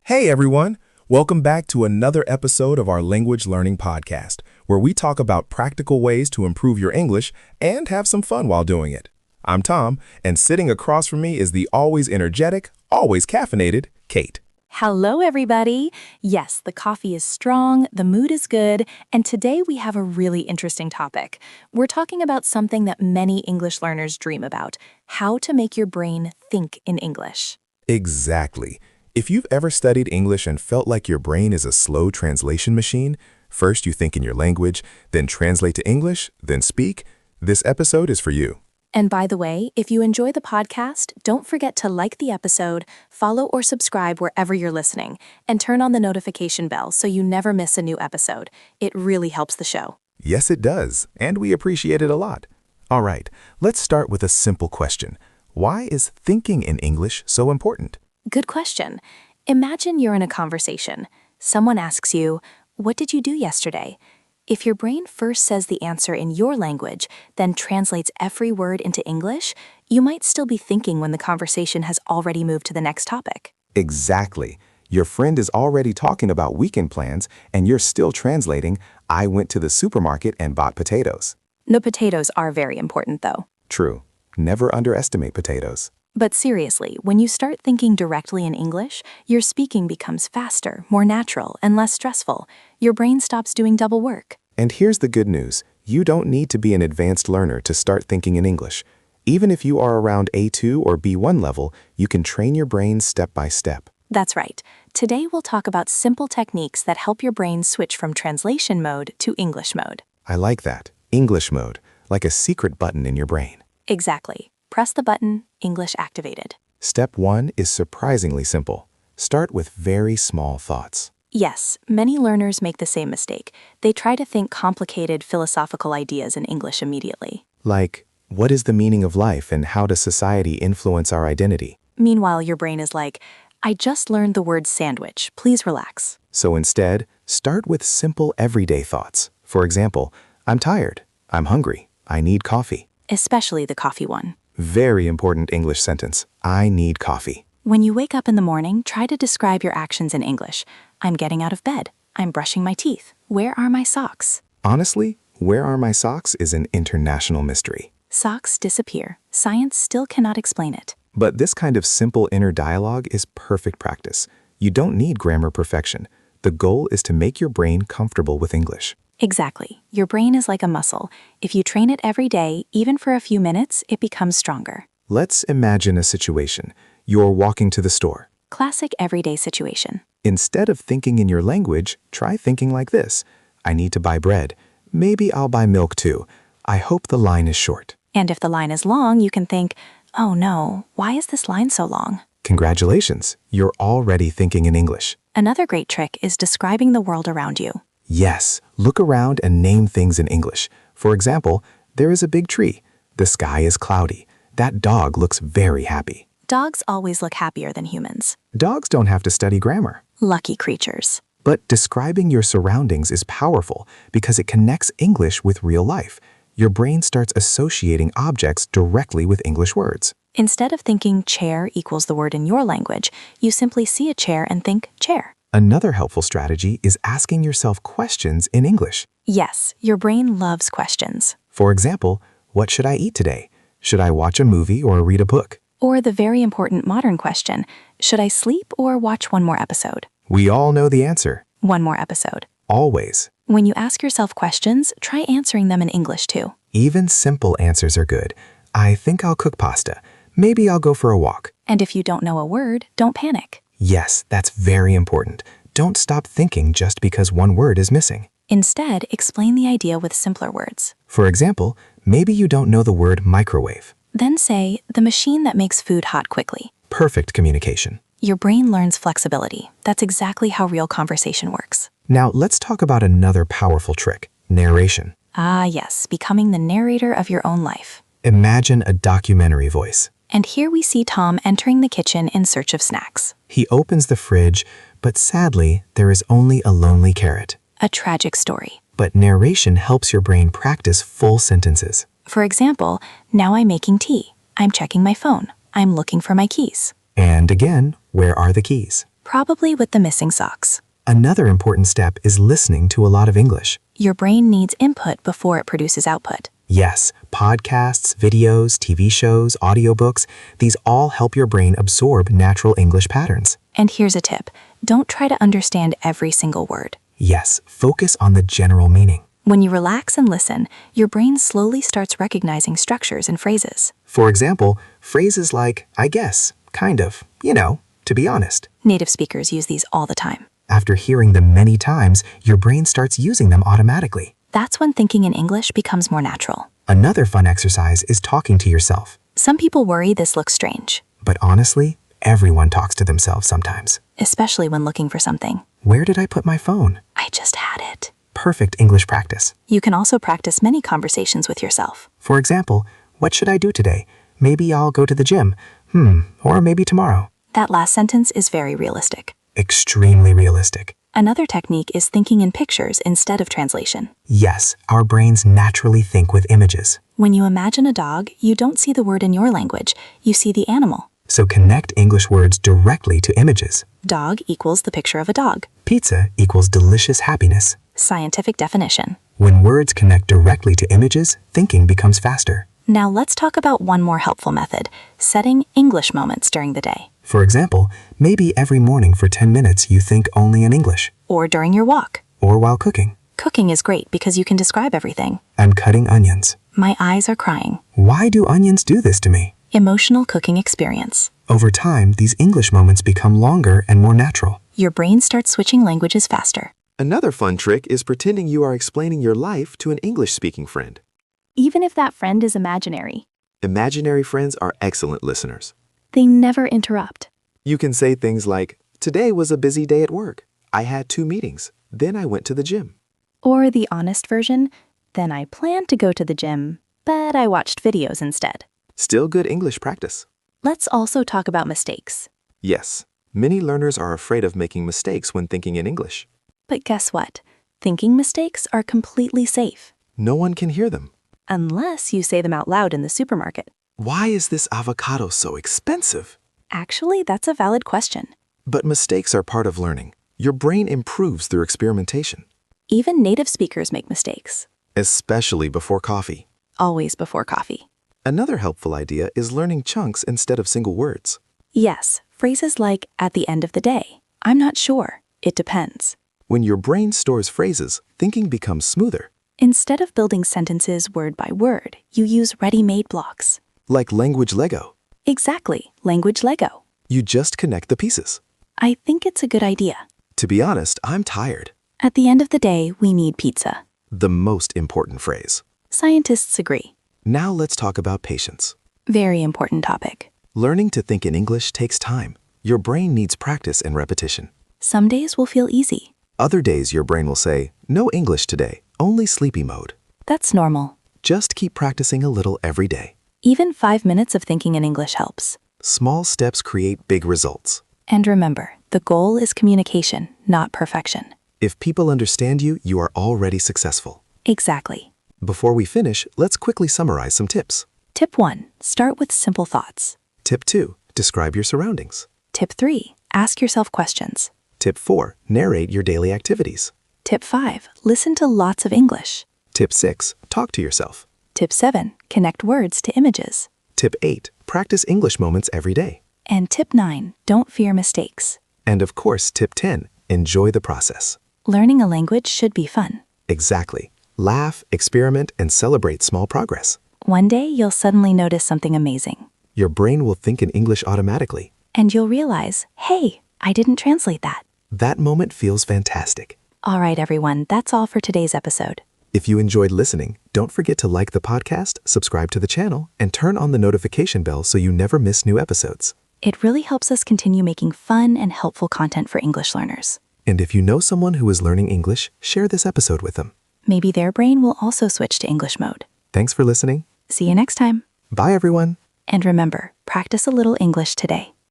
Hey everyone! Welcome back to another episode of our language learning podcast, where we talk about practical ways to improve your English and have some fun while doing it. I'm Tom, and sitting across from me is the always energetic, always caffeinated Kate. Hello, everybody. Yes, the coffee is strong, the mood is good, and today we have a really interesting topic. We're talking about something that many English learners dream about: how to make your brain think in English. Exactly. If you've ever studied English and felt like your brain is a slow translation machine, first you think in your language, then translate to English, then speak, this episode is for you. And by the way, if you enjoy the podcast, don't forget to like the episode, follow or subscribe wherever you're listening, and turn on the notification bell so you never miss a new episode. It really helps the show. Yes, it does, and we appreciate it a lot. All right, let's start with a simple question. Why is thinking in English so important? Good question. Imagine you're in a conversation. Someone asks you, "What did you do yesterday?" If your brain first says the answer in your language, then translates every word into English, you might still be thinking when the conversation has already moved to the next topic. Exactly. Your friend is already talking about weekend plans, and you're still translating, "I went to the supermarket and bought potatoes." No, potatoes are very important, though. True. Never underestimate potatoes. But seriously, when you start thinking directly in English, your speaking becomes faster, more natural, and less stressful. Your brain stops doing double work. And here's the good news. You don't need to be an advanced learner to start thinking in English. Even if you are around A2 or B1 level, you can train your brain step by step. That's right. Today we'll talk about simple techniques that help your brain switch from translation mode to English mode. I like that. English mode, like a secret button in your brain. Exactly. Press the button, English activated. Step 1 is surprisingly simple. Start with very small thoughts. Yes, many learners make the same mistake. They try to think complicated philosophical ideas in English immediately. Like, what is the meaning of life and how does society influence our identity? Meanwhile, your brain is like, "I just learned the word sandwich. Please relax." So instead, start with simple everyday thoughts. For example, I'm tired, I'm hungry, I need coffee. Especially the coffee one. Very important English sentence. I need coffee. When you wake up in the morning, try to describe your actions in English. I'm getting out of bed. I'm brushing my teeth. Where are my socks? Honestly, where are my socks is an international mystery. Socks disappear. Science still cannot explain it. But this kind of simple inner dialogue is perfect practice. You don't need grammar perfection. The goal is to make your brain comfortable with English. Exactly. Your brain is like a muscle. If you train it every day, even for a few minutes, it becomes stronger. Let's imagine a situation. You're walking to the store. Classic everyday situation. Instead of thinking in your language, try thinking like this. I need to buy bread. Maybe I'll buy milk too. I hope the line is short. And if the line is long, you can think, "Oh no, why is this line so long?" Congratulations, you're already thinking in English. Another great trick is describing the world around you. Yes, look around and name things in English. For example, there is a big tree. The sky is cloudy. That dog looks very happy. Dogs always look happier than humans. Dogs don't have to study grammar. Lucky creatures. But describing your surroundings is powerful because it connects English with real life. Your brain starts associating objects directly with English words. Instead of thinking chair equals the word in your language, you simply see a chair and think chair. Another helpful strategy is asking yourself questions in English. Yes, your brain loves questions. For example, what should I eat today? Should I watch a movie or read a book? Or the very important modern question, should I sleep or watch one more episode? We all know the answer. One more episode. Always. When you ask yourself questions, try answering them in English too. Even simple answers are good. I think I'll cook pasta. Maybe I'll go for a walk. And if you don't know a word, don't panic. Yes, that's very important. Don't stop thinking just because one word is missing. Instead, explain the idea with simpler words. For example, maybe you don't know the word microwave. Then say, the machine that makes food hot quickly. Perfect communication. Your brain learns flexibility. That's exactly how real conversation works. Now, let's talk about another powerful trick, narration. Ah, yes, becoming the narrator of your own life. Imagine a documentary voice. And here we see Tom entering the kitchen in search of snacks. He opens the fridge, but sadly, there is only a lonely carrot. A tragic story. But narration helps your brain practice full sentences. For example, now I'm making tea. I'm checking my phone. I'm looking for my keys. And again, where are the keys? Probably with the missing socks. Another important step is listening to a lot of English. Your brain needs input before it produces output. Yes, podcasts, videos, TV shows, audiobooks, these all help your brain absorb natural English patterns. And here's a tip. Don't try to understand every single word. Yes, focus on the general meaning. When you relax and listen, your brain slowly starts recognizing structures and phrases. For example, phrases like, I guess, kind of, to be honest. Native speakers use these all the time. After hearing them many times, your brain starts using them automatically. That's when thinking in English becomes more natural. Another fun exercise is talking to yourself. Some people worry this looks strange, But honestly, everyone talks to themselves sometimes. especially when looking for something. Where did I put my phone? I just had it. Perfect English practice. You can also practice many conversations with yourself. For example, what should I do today? Maybe I'll go to the gym. Or maybe tomorrow. That last sentence is very realistic. Extremely realistic. Another technique is thinking in pictures instead of translation. Yes, our brains naturally think with images. When you imagine a dog, you don't see the word in your language, you see the animal. So connect English words directly to images. Dog equals the picture of a dog. Pizza equals delicious happiness. Scientific definition. When words connect directly to images, thinking becomes faster. Now let's talk about one more helpful method, setting English moments during the day. For example, maybe every morning for 10 minutes you think only in English. Or during your walk. Or while cooking. Cooking is great because you can describe everything. I'm cutting onions. My eyes are crying. Why do onions do this to me? Emotional cooking experience. Over time, these English moments become longer and more natural. Your brain starts switching languages faster. Another fun trick is pretending you are explaining your life to an English-speaking friend. Even if that friend is imaginary. Imaginary friends are excellent listeners. They never interrupt. You can say things like, "Today was a busy day at work. I had 2 meetings. Then I went to the gym." Or the honest version, then I planned to go to the gym, but I watched videos instead. Still good English practice. Let's also talk about mistakes. Yes, many learners are afraid of making mistakes when thinking in English. But guess what? Thinking mistakes are completely safe. No one can hear them. Unless you say them out loud in the supermarket. Why is this avocado so expensive? Actually, that's a valid question. But mistakes are part of learning. Your brain improves through experimentation, Even native speakers make mistakes. especially before coffee. Always before coffee. Another helpful idea is learning chunks instead of single words. Yes, phrases like at the end of the day. I'm not sure. It depends. When your brain stores phrases, thinking becomes smoother, Instead of building sentences word by word, you use ready-made blocks. like language Lego. Exactly, language Lego. You just connect the pieces. I think it's a good idea. To be honest, I'm tired. At the end of the day, we need pizza. The most important phrase. Scientists agree. Now let's talk about patience. Very important topic. Learning to think in English takes time. Your brain needs practice and repetition. Some days will feel easy. Other days your brain will say, "No English today, only sleepy mode." That's normal. Just keep practicing a little every day. Even 5 minutes of thinking in English helps. Small steps create big results. And remember, the goal is communication, not perfection. If people understand you, you are already successful. Exactly. Before we finish, let's quickly summarize some tips. Tip 1, start with simple thoughts. Tip 2, describe your surroundings. Tip 3, ask yourself questions. Tip 4, narrate your daily activities. Tip 5, listen to lots of English. Tip 6, talk to yourself. Tip 7, connect words to images. Tip 8, practice English moments every day. And tip 9, don't fear mistakes. And of course, tip 10, enjoy the process. Learning a language should be fun. Exactly. Laugh, experiment, and celebrate small progress. One day you'll suddenly notice something amazing. Your brain will think in English automatically. And you'll realize, hey, I didn't translate that. That moment feels fantastic. All right, everyone, that's all for today's episode. If you enjoyed listening, don't forget to like the podcast, subscribe to the channel, and turn on the notification bell so you never miss new episodes. It really helps us continue making fun and helpful content for English learners. And if you know someone who is learning English, share this episode with them. Maybe their brain will also switch to English mode. Thanks for listening. See you next time. Bye, everyone. And remember, practice a little English today.